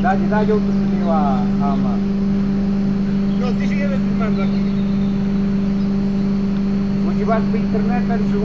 Dai eu tu miła ama. No, ty się jeden filmando aqui. Używasz po internetem, czy